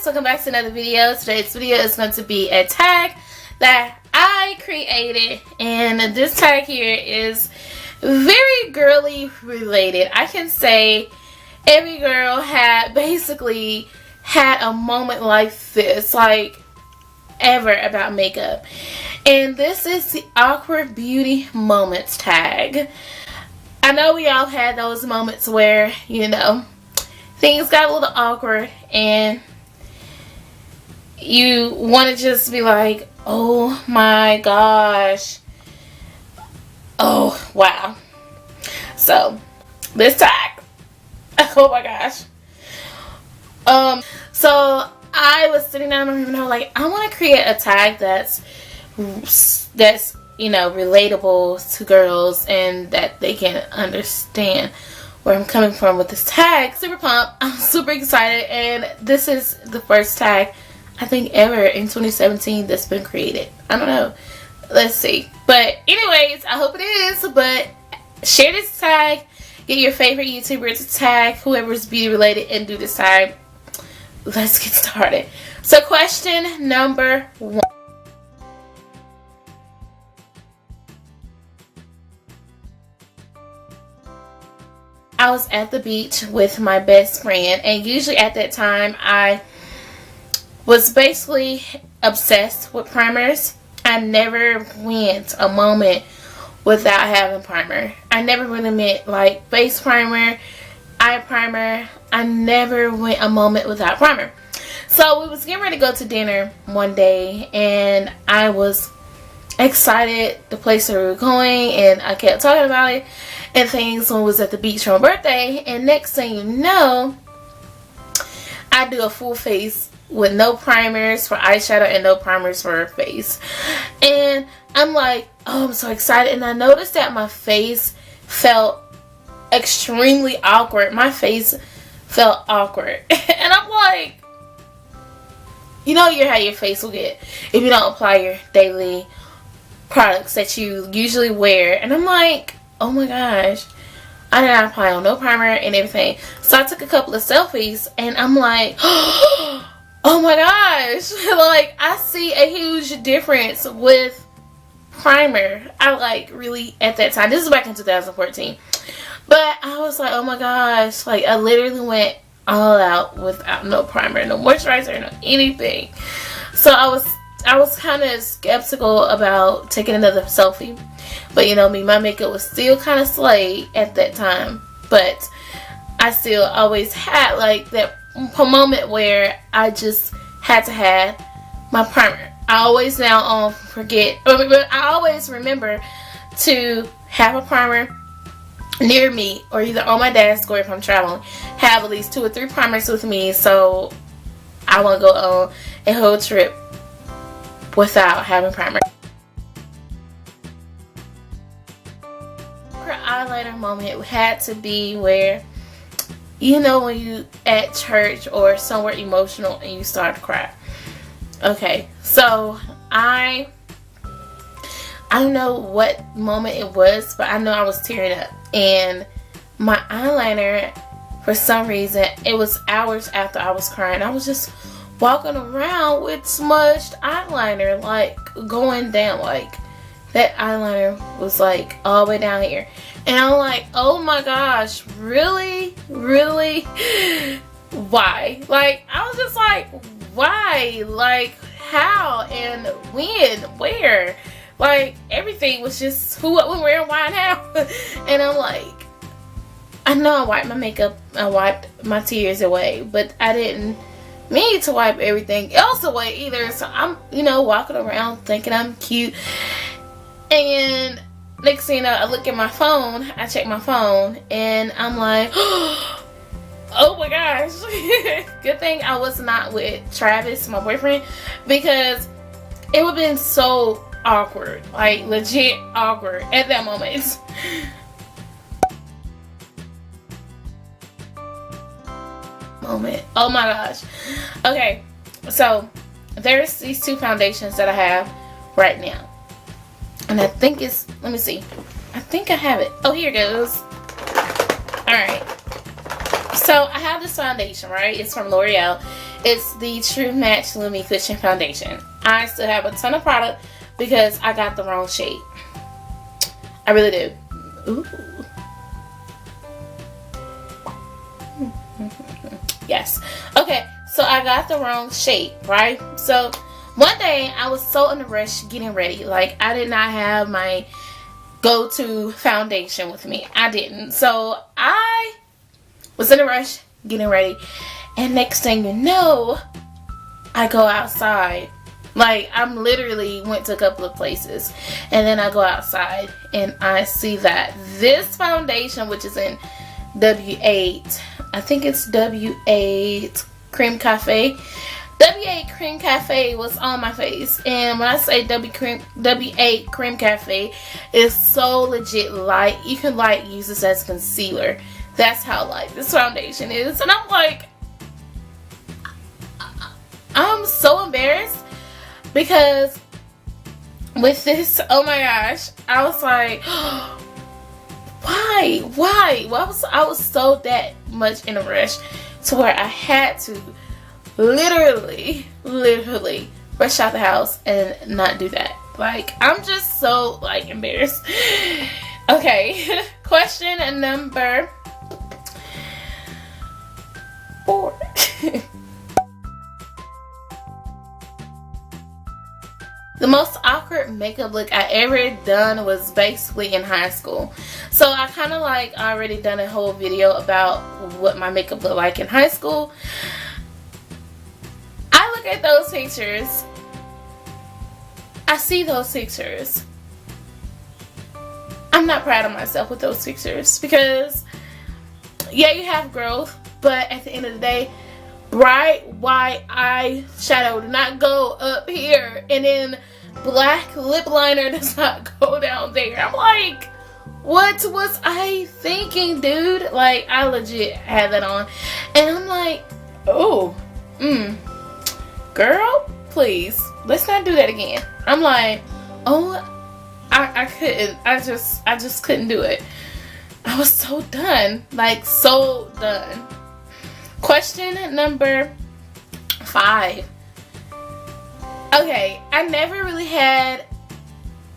welcome back to another video. Today's video is going to be a tag that I created, and this tag here is very girly related. I can say every girl had basically had a moment like this, like ever, about makeup. And this is the awkward beauty moments tag. I know we all had those moments where, you know, things got a little awkward and you want to just be like, oh my gosh, oh wow. So this tag, oh my gosh. So I was sitting down and I was like, I want to create a tag that's you know, relatable to girls and that they can understand where I'm coming from with this tag. Super pumped. I'm super excited, and this is the first tag I think ever in 2017 that's been created. I don't know. Let's see. But anyways, I hope it is. But share this tag. Get your favorite YouTuber to tag whoever's beauty related and do this tag. Let's get started. So question number 1. I was at the beach with my best friend, and usually at that time I was basically obsessed with primers. I never went a moment without having primer. I never really meant like face primer, eye primer. I never went a moment without primer. So we was getting ready to go to dinner one day, and I was excited the place that we were going, and I kept talking about it and things when we was at the beach for my birthday. And next thing you know, I do a full face with no primers for eyeshadow and no primers for her face. And I'm like, oh, I'm so excited. And I noticed that my face felt extremely awkward. My face felt awkward. And I'm like, you know how your face will get if you don't apply your daily products that you usually wear. And I'm like, oh my gosh, I did not apply on no primer and everything. So I took a couple of selfies, and I'm like, oh my gosh, like I see a huge difference with primer. I like really, at that time, this is back in 2014, but I was like, oh my gosh, like I literally went all out without no primer, no moisturizer, no anything. So I was kind of skeptical about taking another selfie. But you know me, my makeup was still kind of slayed at that time. But I still always had like that moment where I just had to have my primer. I always now forget, but I always remember to have a primer near me, or either on my desk, or if I'm traveling, have at least 2 or 3 primers with me, so I won't go on a whole trip without having primer. Eyeliner moment had to be where, you know, when you at church or somewhere emotional and you start to cry. Okay, so I don't know what moment it was, but I know I was tearing up, and my eyeliner, for some reason, it was hours after I was crying, I was just walking around with smudged eyeliner, like going down, like that eyeliner was like all the way down here. And I'm like, oh my gosh, really? Really? Why? Like, I was just like, why? Like, how and when? Where? Like, everything was just who, what, when, where, and why, and how. And I'm like, I know I wiped my makeup, I wiped my tears away, but I didn't mean to wipe everything else away either. So I'm, you know, walking around thinking I'm cute. And next thing you know, I look at my phone, I check my phone, and I'm like, oh my gosh. Good thing I was not with Travis, my boyfriend, because it would have been so awkward, like legit awkward at that moment. Oh my gosh. Okay, so there's these 2 foundations that I have right now. And I think it's, let me see. I think I have it. Oh, here it goes. Alright. So I have this foundation, right? It's from L'Oreal. It's the True Match Lumi Cushion Foundation. I still have a ton of product because I got the wrong shade. I really do. Ooh. Yes. Okay, so I got the wrong shade, right? So one day I was so in a rush getting ready. Like, I did not have my go-to foundation with me. I didn't. So I was in a rush getting ready. And next thing you know, I go outside. Like, I'm literally went to a couple of places. And then I go outside and I see that this foundation, which is in W8, I think it's W8 Cream Cafe. W8 Cream Cafe was on my face. And when I say W8 Cream Cafe, it's so legit light. You can like use this as concealer. That's how light this foundation is. And I'm like, I'm so embarrassed because with this, oh my gosh, I was like, why? Well, I was so that much in a rush to where I had to literally rush out the house and not do that. Like, I'm just so like embarrassed. Okay, question number 4. The most awkward makeup look I ever done was basically in high school. So I kind of like already done a whole video about what my makeup looked like in high school. I look at those pictures. I see those pictures. I'm not proud of myself with those pictures because, yeah, you have growth, but at the end of the day, bright white eyeshadow do not go up here, and then black lip liner does not go down there. I'm like, what was I thinking, dude? Like, I legit had that on, and I'm like, oh, girl, please, let's not do that again. I'm like, oh, I couldn't. I just couldn't do it. I was so done, like so done. Question number 5. Okay, I never really had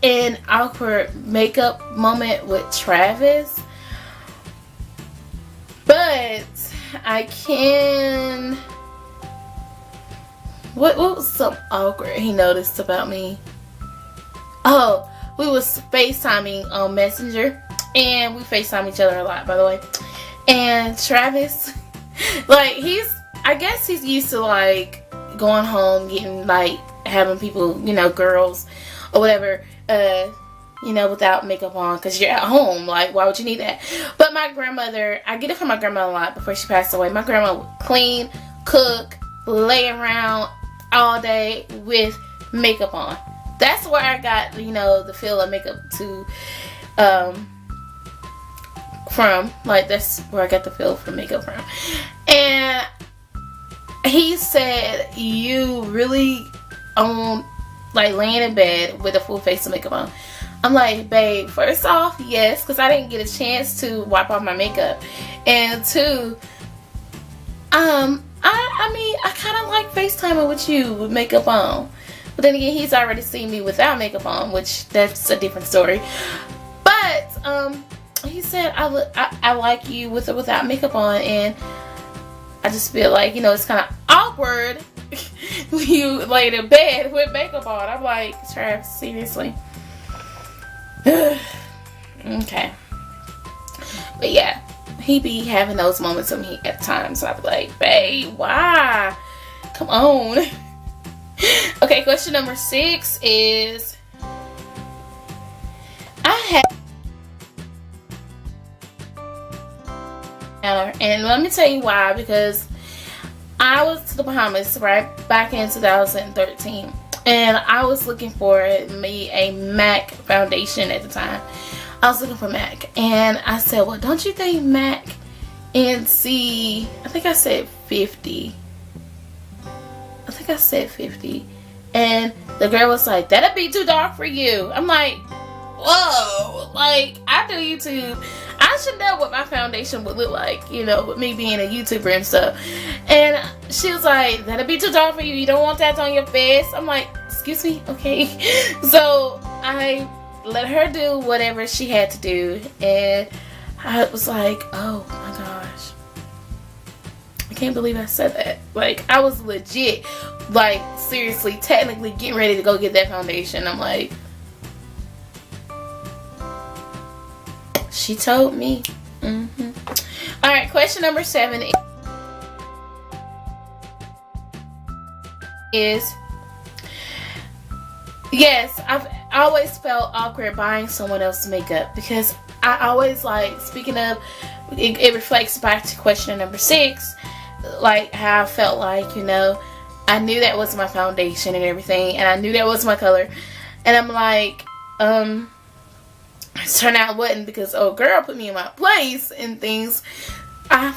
an awkward makeup moment with Travis, but I can. What was so awkward he noticed about me? Oh, we was FaceTiming on Messenger, and we FaceTime each other a lot, by the way. And Travis, like, I guess he's used to like going home, getting like having people, you know, girls or whatever, you know, without makeup on, because you're at home. Like, why would you need that? But my grandmother, I get it from my grandma a lot before she passed away. My grandma would clean, cook, lay around all day with makeup on. That's where I got, you know, the feel of makeup to from. Like, that's where I got the feel for makeup from. And he said, you really like laying in bed with a full face of makeup on. I'm like, babe, first off, yes, because I didn't get a chance to wipe off my makeup, and 2, I mean, I kind of like FaceTiming with you with makeup on. But then again, he's already seen me without makeup on, which that's a different story. But he said, I like you with or without makeup on, and I just feel like, you know, it's kind of awkward when you lay in bed with makeup on. I'm like, Trav, seriously. Okay. But yeah, he be having those moments with me at times. So I be like, babe, why? Come on. Okay, question number 6 is, I have, and let me tell you why, because I was to the Bahamas right back in 2013, and I was looking for me a MAC foundation at the time. I was looking for MAC, and I said, well, don't you think MAC NC, I think I said 50. I think I said 50. And the girl was like, that'd be too dark for you. I'm like, whoa, like, I do YouTube. I I should know what my foundation would look like, you know, with me being a YouTuber and stuff. And she was like, that'll be too dark for you. You don't want that on your face. I'm like, excuse me, okay. So I let her do whatever she had to do, and I was like, oh my gosh, I can't believe I said that. Like, I was legit, like, seriously, technically getting ready to go get that foundation. I'm like, she told me. Alright, question number 7 is, yes, I've always felt awkward buying someone else's makeup, because I always, like, speaking of, it reflects back to question number 6, like how I felt like, you know, I knew that was my foundation and everything, and I knew that was my color, and I'm like, it turned out it wasn't, because old girl put me in my place and things. I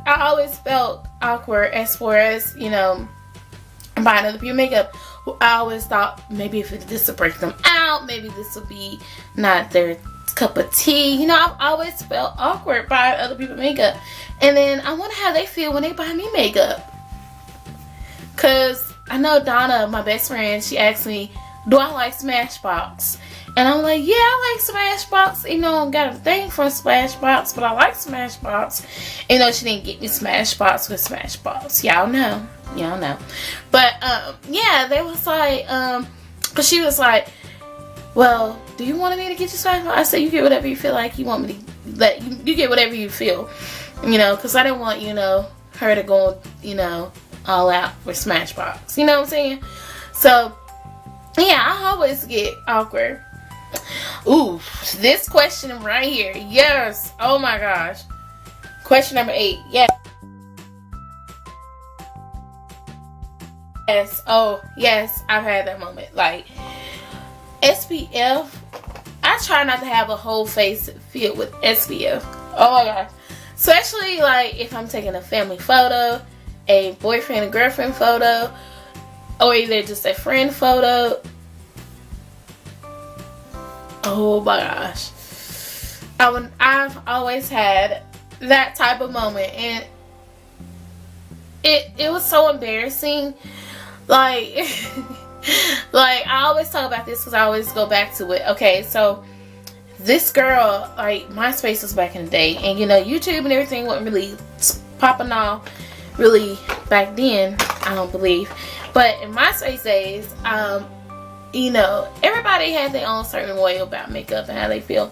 always felt awkward as far as, you know, buying other people's makeup. I always thought maybe if this will break them out, maybe this will be not their cup of tea. You know, I've always felt awkward buying other people's makeup. And then I wonder how they feel when they buy me makeup. Because I know Donna, my best friend, she asked me, do I like Smashbox? And I'm like, yeah, I like Smashbox. You know, I got a thing for Smashbox, but I like Smashbox. You know, she didn't get me Smashbox with Smashbox. Y'all know. Y'all know. But, yeah, they was like, because she was like, well, do you want me to get you Smashbox? I said, you get whatever you feel like. You want me to let you get whatever you feel. You know, because I didn't want, you know, her to go, you know, all out for Smashbox. You know what I'm saying? So, yeah, I always get awkward. Ooh, this question right here. Yes. Oh my gosh. Question number 8. Yes. Yes. Oh, yes. I've had that moment. Like, SPF. I try not to have a whole face filled with SPF. Oh my gosh. Especially, like, if I'm taking a family photo, a boyfriend and girlfriend photo, or either just a friend photo. Oh my gosh. I've always had that type of moment, and it was so embarrassing. Like, like, I always talk about this because I always go back to it. Okay, so this girl, like, MySpace was back in the day, and you know, YouTube and everything wasn't really popping off really back then, I don't believe. But in MySpace days, you know, everybody had their own certain way about makeup and how they feel.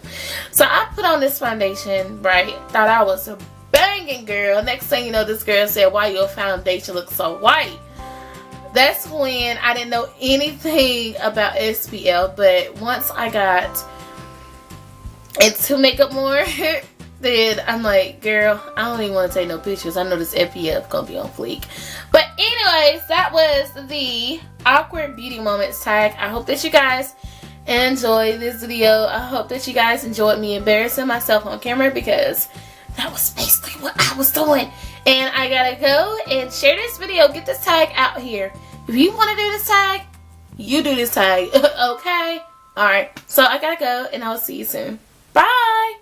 So I put on this foundation, right? Thought I was a banging girl. Next thing you know, this girl said, why your foundation looks so white? That's when I didn't know anything about SPF. But once I got into makeup more, then I'm like, girl, I don't even want to take no pictures. I know this SPF gonna be on fleek. But anyways, that was the awkward beauty moments tag. I hope that you guys enjoyed this video. I hope that you guys enjoyed me embarrassing myself on camera, because that was basically what I was doing. And I gotta go and share this video, get this tag out here. If you want to do this tag, you do this tag. Okay? Alright, so I gotta go, and I'll see you soon. Bye!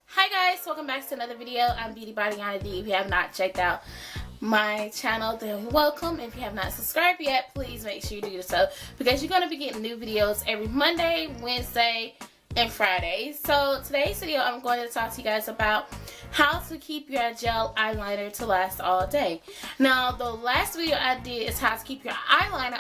Hi guys, welcome back to another video. I'm Beauty Body ID. If you have not checked out my channel, then welcome. If you have not subscribed yet, please make sure you do so, because you're going to be getting new videos every Monday, Wednesday, and Friday. So today's video, I'm going to talk to you guys about how to keep your gel eyeliner to last all day. Now, the last video I did is how to keep your eyeliner